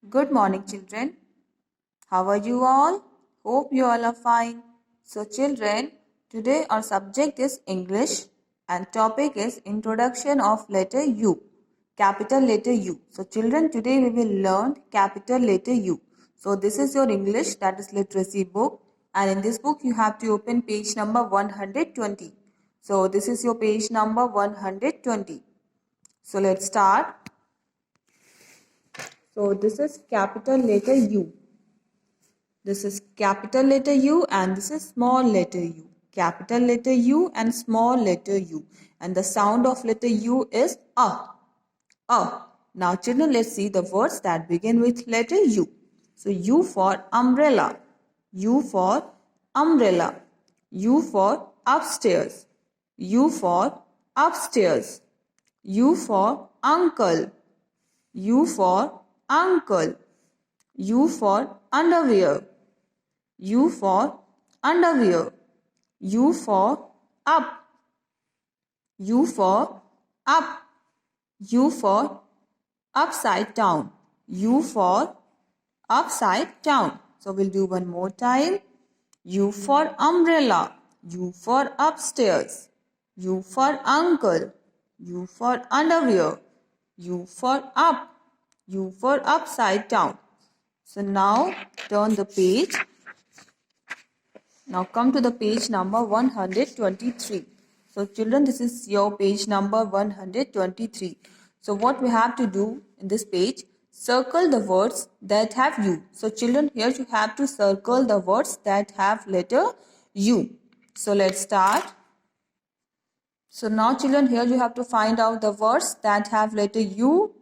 Good morning, children. How are you all? Hope you all are fine. So, children, today our subject is English and topic is Introduction of letter U, capital letter U. So, children, today we will learn capital letter U. So, this is your English, that is literacy book, and in this book you have to open page number 120. So, this is your page number 120. So, let's start. So, this is capital letter U. This is capital letter U and this is small letter u. Capital letter U and small letter u. And the sound of letter U is A. A. Now children, let's see the words that begin with letter U. So U for umbrella. U for umbrella. U for upstairs. U for upstairs. U for uncle. U for uncle. U for underwear. U for underwear. U for up. U for up. U for upside down. U for upside down. So we'll do one more time. U for umbrella. U for upstairs. U for uncle. U for underwear. U for up. U for upside down. So now turn the page. Now come to the page number 123. So children, this is your page number 123. So what we have to do in this page, circle the words that have U. So children, here you have to circle the words that have letter U. So let's start. So now children, here you have to find out the words that have letter U.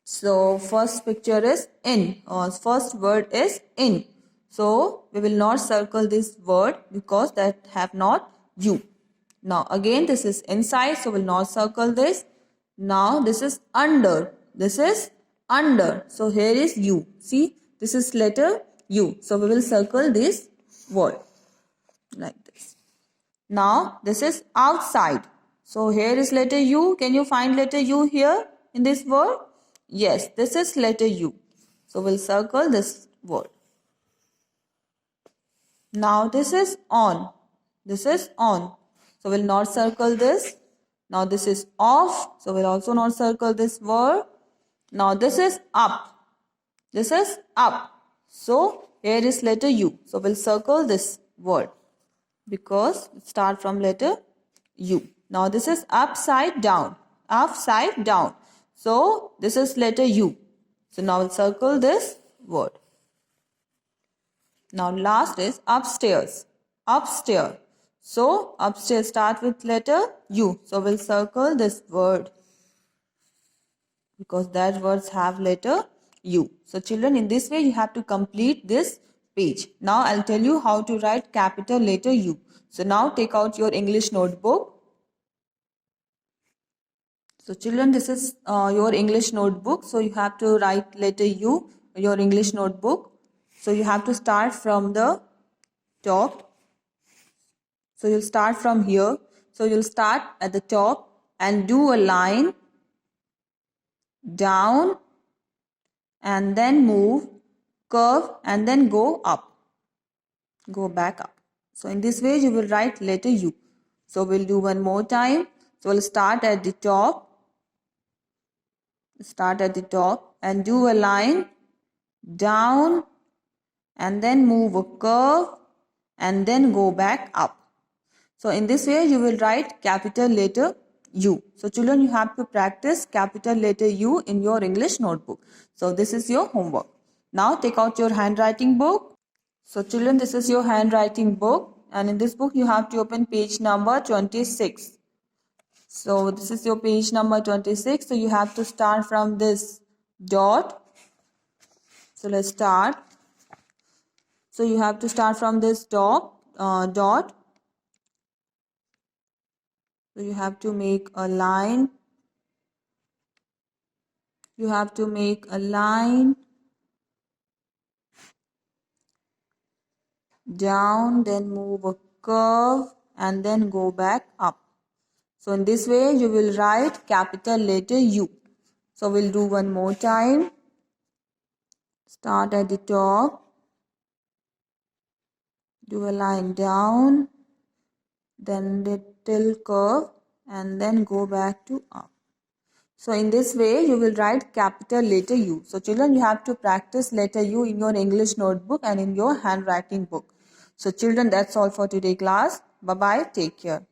So first picture is in, or first word is in. So we will not circle this word because that have not U. Now again this is inside, so we will not circle this. Now this is under. This is under. So here is U. See, this is letter U. So we will circle this word like this. Now this is outside. So here is letter U. Can you find letter U here in this word? Yes, this is letter U. So we'll circle this word. Now this is on. This is on. So we'll not circle this. Now this is off. So we'll also not circle this word. Now this is up. This is up. So here is letter U. So we'll circle this word because it starts from letter U. Now this is upside down. Upside down. So this is letter U. So now we'll circle this word. Now last is upstairs. Upstairs. So upstairs start with letter U. So we'll circle this word because that words have letter U. So children, in this way you have to complete this page. Now I'll tell you how to write capital letter U. So now take out your English notebook. So children, this is your English notebook. So you have to write letter U, your English notebook. So you have to start from the top. So you'll start from here. So you'll start at the top and do a line down and then move, curve and then go up. Go back up. So in this way you will write letter U. So we'll do one more time. So we'll start at the top. Start at the top and do a line down and then move a curve and then go back up. So in this way you will write capital letter U. So children, you have to practice capital letter U in your English notebook. So this is your homework. Now take out your handwriting book. So children, this is your handwriting book and in this book you have to open page number 26. So this is your page number 26. So you have to start from this dot. So let's start. So you have to start from this dot. So you have to make a line. You have to make a line down, then move a curve and then go back up. So in this way you will write capital letter U. So we'll do one more time. Start at the top, do a line down, then little curve, and then go back to up. So in this way, you will write capital letter U. So children, you have to practice letter U in your English notebook and in your handwriting book. So children, that's all for today class. Bye-bye. Take care.